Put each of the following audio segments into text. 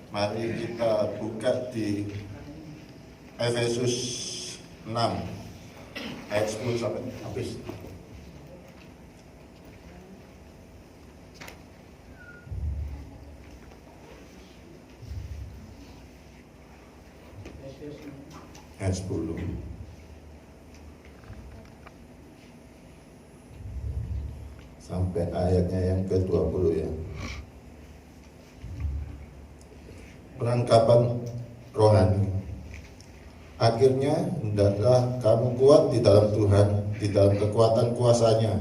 Mari kita buka di Efesus 6 ayat 10 sampai habis. Ayat 10 sampai ayatnya yang ke-20 ya. Perlengkapan rohani. Akhirnya hendaklah kamu kuat di dalam Tuhan, di dalam kekuatan kuasa-Nya.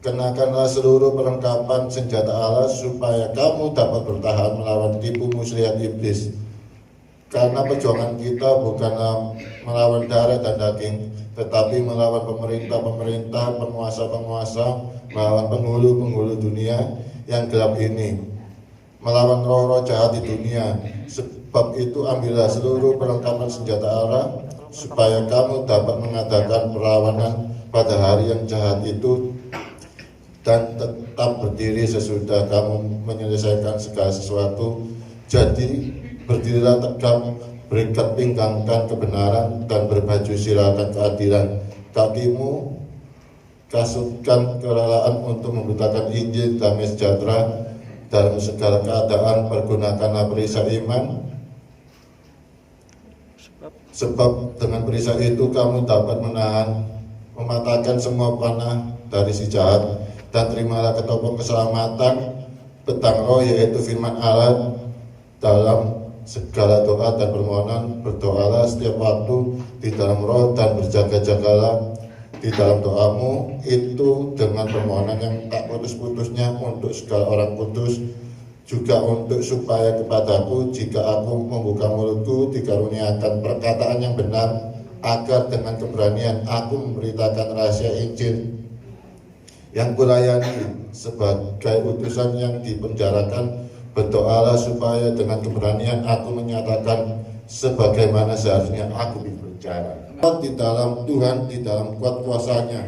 Kenakanlah seluruh perlengkapan senjata Allah supaya kamu dapat bertahan melawan tipu muslihat iblis. Karena perjuangan kita bukanlah melawan darah dan daging, tetapi melawan pemerintah-pemerintah, penguasa-penguasa, melawan penghulu-penghulu dunia yang gelap ini, melawan roh-roh jahat di dunia. Sebab itu ambillah seluruh perlengkapan senjata Allah supaya kamu dapat mengadakan perlawanan pada hari yang jahat itu dan tetap berdiri sesudah kamu menyelesaikan segala sesuatu. Jadi berdirilah tegak, berikat pinggangkan kebenaran dan berbaju sirahkan keadilan. Kakimu kasutkan kerelaan untuk memberitakan Injil damai sejahtera. Dalam segala keadaan pergunakanlah perisai iman, sebab dengan perisai itu kamu dapat mematahkan semua panah dari si jahat. Dan terimalah ketopong keselamatan pedang roh, yaitu firman Allah. Dalam segala doa dan permohonan berdoalah setiap waktu di dalam roh, dan berjaga-jagalah di dalam doamu itu dengan permohonan yang tak putus-putusnya untuk segala orang kudus, juga untuk supaya kepadaku jika aku membuka mulutku dikaruniakan perkataan yang benar, agar dengan keberanian aku memberitakan rahasia Injil yang kulayani sebagai utusan yang dipenjarakan. Berdoalah supaya dengan keberanian aku menyatakan sebagaimana seharusnya aku berbicara. Di dalam Tuhan, di dalam kuat kuasa-Nya.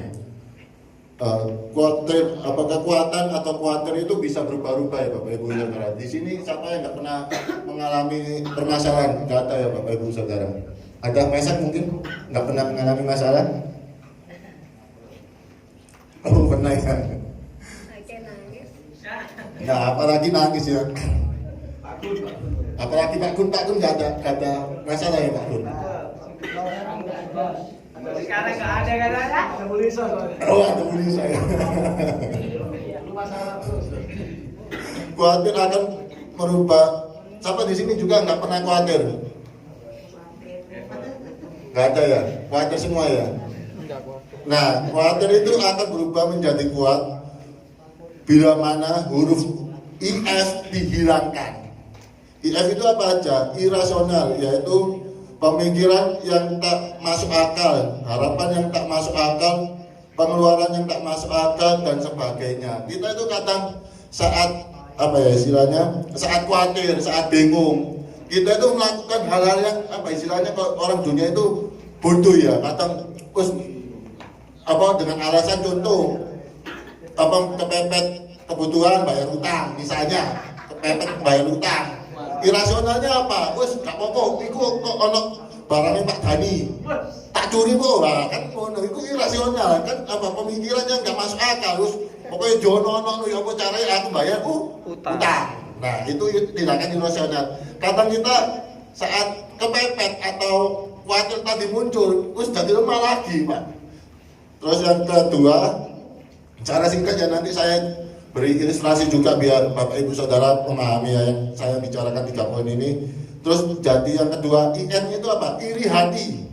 Kekuatan atau kuatir itu bisa berubah-ubah ya Bapak Ibu Saudara. Di sini siapa yang nggak pernah mengalami permasalahan? Nggak ada ya Bapak Ibu Saudara. Ada mesak mungkin nggak pernah mengalami masalah? Oh pernah ya. Nah, apalagi nangis ya. Apalagi Pak Gun nggak ada masalah ya Pak Gun. Sekarang nggak ada katanya. Ada Mulisa. Oh, ada Mulisa ya. Khawatir akan merubah. Siapa di sini juga nggak pernah khawatir? Nggak ada ya. Khawatir semua ya. Nah, khawatir itu akan berubah menjadi kuat bila mana huruf IF dihilangkan. IF itu apa aja? Irasional, yaitu pemikiran yang tak masuk akal, harapan yang tak masuk akal, pengeluaran yang tak masuk akal, dan sebagainya. Kita itu kadang saat apa ya istilahnya, saat khawatir, saat bingung, kita itu melakukan hal-hal yang apa istilahnya, kalau orang dunia itu bodoh ya, kadang dengan alasan contoh kepepet kebutuhan bayar utang misalnya, kepepet bayar utang. Irasionalnya apa? Gak apa-apa, iku kok ono barangnya Pak Dani tak curi kok lah kan, itu irasional kan, apa pemikiran yang gak masuk akal. Terus pokoknya jono ya apa caranya aku bayar utang. Nah itu tindakan irasional. Kadang kita saat kepepet atau khawatir tadi muncul, terus jadi lemah lagi Pak. Terus yang kedua, cara singkatnya nanti saya beri ilustrasi juga biar Bapak Ibu Saudara memahami ya yang saya bicarakan 3 poin ini. Terus jadi yang kedua, IN itu apa? Iri hati.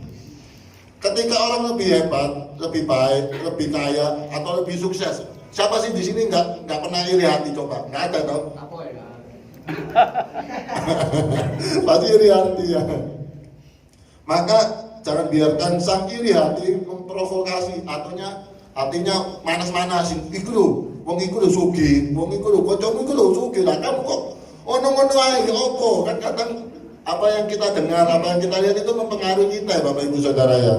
Ketika orang lebih hebat, lebih baik, lebih kaya, atau lebih sukses, siapa sih di sini nggak pernah iri hati coba? Nggak ada tau? Pasti iri hati ya. Maka jangan biarkan sang iri hati memprovokasi, artinya manas-manasin. Iku lho, wong iku lho sugih, wong iku lho kancamu iku lho sugih lah, kamu kok ono-ono ae opo? Kan kadang apa yang kita dengar, apa yang kita lihat itu mempengaruhi kita ya Bapak Ibu Saudara ya.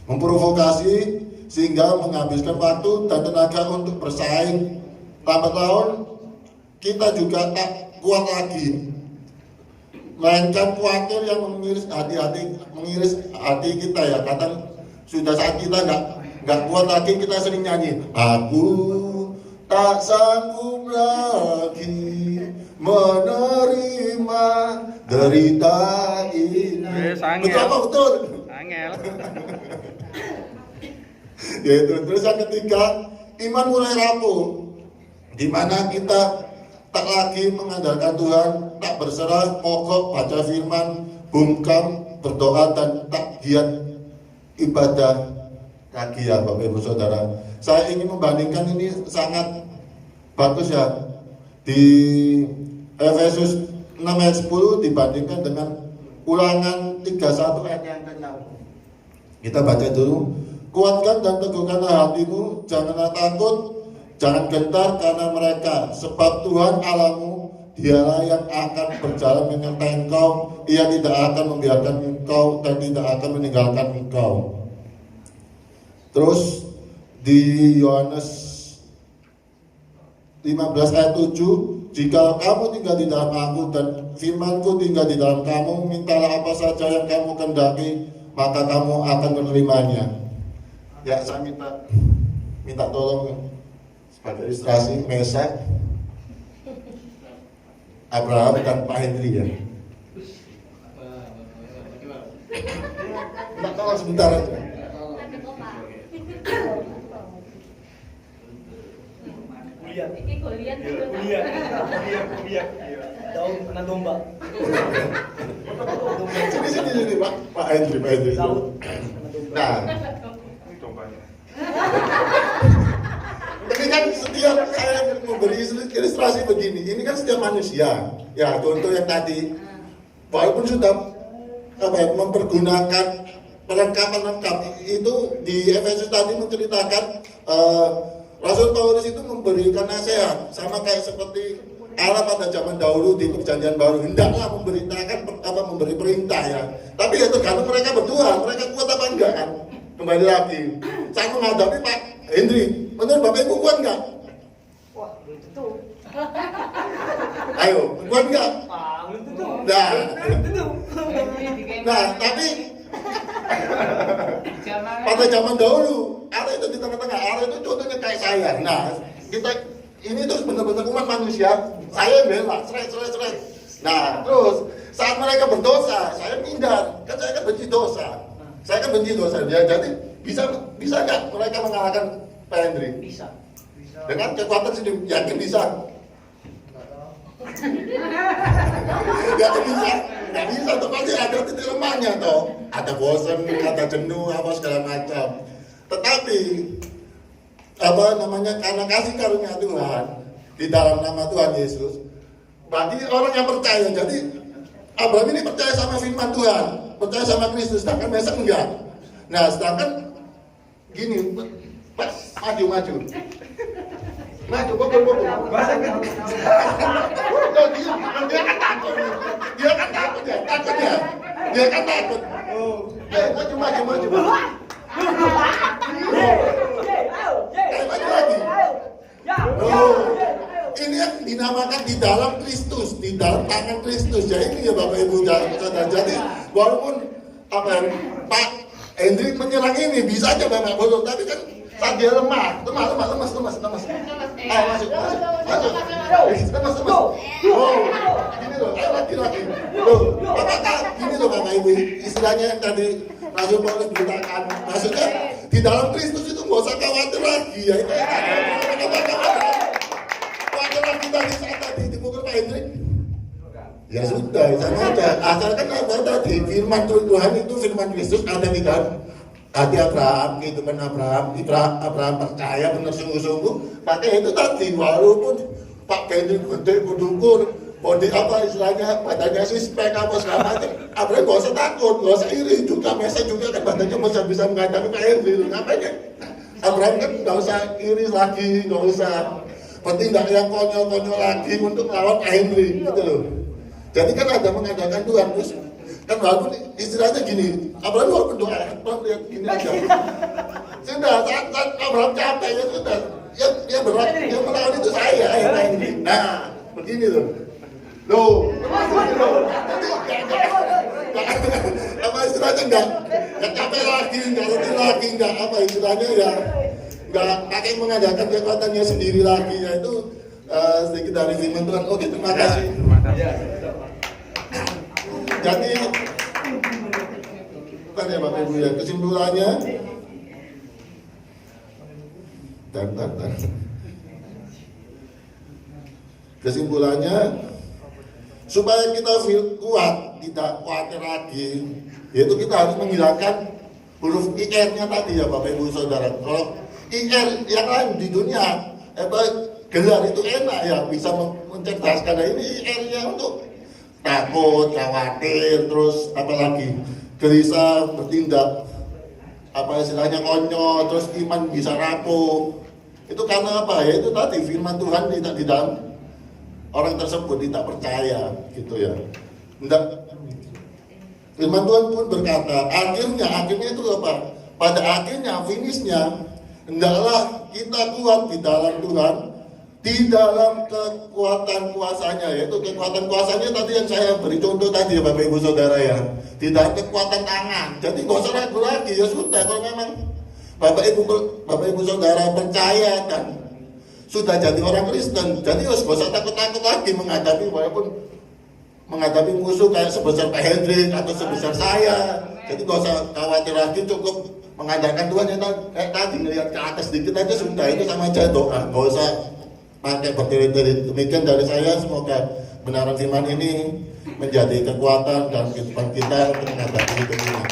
Memprovokasi sehingga menghabiskan waktu dan tenaga untuk bersaing. Lambat laun kita juga tak kuat lagi. melainkan khawatir yang mengiris hati kita ya. Kadang sudah saat kita nggak kuat lagi, kita sering nyanyi, aku tak sanggup lagi menerima derita ini. Betul apa betul? Angel. Yaitu terus yang ketiga, iman mulai rapuh, di mana kita tak lagi mengandalkan Tuhan, tak berserah, mogok baca firman, bungkam, berdoa dan tak giat ibadah lagi ya Bapak Ibu Saudara. Saya ingin membandingkan ini sangat bagus ya di Efesus 6 ayat 10 dibandingkan dengan Ulangan 31 ayat yang ke-6. Kita baca dulu. Kuatkan dan teguhkanlah hatimu, janganlah takut, jangan gentar karena mereka, sebab Tuhan Allahmu, Dialah yang akan berjalan menyertai engkau. Ia tidak akan membiarkan engkau dan tidak akan meninggalkan engkau. Terus di Yohanes 15 ayat 7, jika kamu tinggal di dalam aku dan firmanku tinggal di dalam kamu, mintalah apa saja yang kamu kehendaki, maka kamu akan menerimanya. Ya, saya minta tolong sebagai ilustrasi Meshak, Abraham dan Pak Hendri ya. Minta tolong sebentar aja. Kuliah. Daun kena domba. Sini Pak Hendri. Nah, ini kan setiap saya memberi ilustrasi begini, ini kan setiap manusia. Ya, contoh yang tadi, walaupun sudah mempergunakan perlengkapan lengkap, itu di Efesus tadi menceritakan Rasul Paulus itu memberikan nasihat, sama kayak seperti Allah pada zaman dahulu di Perjanjian Baru, hendaklah memberi perintah ya. Tapi ya tergantung mereka berdua, mereka kuat apa enggak kan? Kembali lagi, saya menghadapi Pak Hendri, menurut Bapak Ibu kuat enggak? Wah, belum tentu. Ayo, kuat enggak? Belum tentu. Nah, tapi pada zaman dahulu, Allah itu di tengah-tengah, Allah itu contohnya kayak saya. Nah, kita ini terus benar-benar umat manusia, saya bela, seret. Nah, terus saat mereka berdosa, saya mindar, kan saya kan benci dosa. Ya, jadi bisa nggak mereka mengalahkan Pak Hendri? Bisa. Dengan kekuatan sendiri, yakin bisa? Nggak bisa, tuh pasti ada titik lemahnya toh. Ada bosan, ada jenuh, apa segala macam. Tetapi karena kasih karunia Tuhan di dalam nama Tuhan Yesus, bagi orang yang percaya, jadi Abraham ini percaya sama firman Tuhan, percaya sama Kristus, sedangkan Meshak enggak. Nah, sedangkan gini, maju. Bobol. Dia kan takut. Maju. Maju lagi. Ini yang dinamakan di dalam Kristus, di dalam tangan Kristus. Ya ini ya Bapak Ibu Saudara. Jadi walaupun Pak Hendri menyerang ini bisa aja Bapak Ibu, tapi kan saat dia lemas. Masuk. Lemas. Oh, gini loh, ayo lagi. Loh, gini loh Bapak Ibu, istilahnya yang tadi Rasul Paulus beritakan, maksudnya di dalam Kristus itu nggak usah khawatir lagi ya. Itu khawatir lagi tadi saat tadi dipukul Pak Hendri. Ya sudah, sama aja. Asalkan apa tadi firman Tuhan itu firman Kristus ada di dalam hati Abraham, gitu kan. Abraham percaya benar sungguh-sungguh. Pakai itu tadi, walaupun Pak Hendri gede, kudukur, body apa istilahnya, badannya sispek apa segala macam. Abraham gak usah takut, gak usah iri juga. Meshak juga kan badannya masih bisa menghadapi Pak Hendri. Ngapain? Abraham kan gak usah iri lagi, gak usah bertindak yang konyol-konyol lagi untuk melawan Pak Hendri, gitu loh. Jadi kan ada mengadakan Tuhan, terus kan walaupun istilahnya gini, Abraham walaupun doa, lihat gini aja. Sudah, saat Abraham capek ya sudah, yang berat, yang melawan itu saya. Nah, begini loh. Loh, Apa istilahnya enggak capek lagi, enggak letih lagi, enggak apa istilahnya ya, enggak pakai mengadakan kekuatannya sendiri lagi, yaitu sedikit dari firman Tuhan. Oke, terima kasih. Jadi bukan ya Bapak Ibu ya, kesimpulannya kesimpulannya supaya kita kuat, tidak khawatir lagi, yaitu kita harus menghilangkan huruf IR-nya tadi ya Bapak Ibu Saudara. Kalau IR yang lain di dunia gelar itu enak ya, bisa mencerdaskan. Nah, ini IR-nya untuk takut, khawatir, terus apalagi gelisah, bertindak apa istilahnya konyol, terus iman bisa rapuh. Itu karena apa ya? Itu tadi firman Tuhan tidak di dalam orang tersebut tidak percaya gitu ya. Enggak. Firman Tuhan pun berkata, akhirnya itu apa? Pada akhirnya, finishnya, hendaklah kita kuat di dalam Tuhan, di dalam kekuatan kuasanya, yaitu kekuatan kuasanya tadi yang saya beri contoh tadi ya Bapak Ibu Saudara ya, di dalam kekuatan tangan. Jadi nggak usah ragu lagi, ya sudah, kalau memang Bapak Ibu Saudara percaya dan sudah jadi orang Kristen, jadi nggak usah takut-takut lagi menghadapi, walaupun menghadapi musuh kayak sebesar Pak Hendrik atau sebesar saya. Jadi nggak usah khawatir lagi, cukup mengandalkan Tuhan yang kayak tadi, ngelihat ke atas sedikit aja sudah, itu sama aja doa, nggak usah pakai bertele-tele. Demikian dari saya, semoga benaran firman ini menjadi kekuatan dan kehidupan kita untuk menghadapi hidup ini.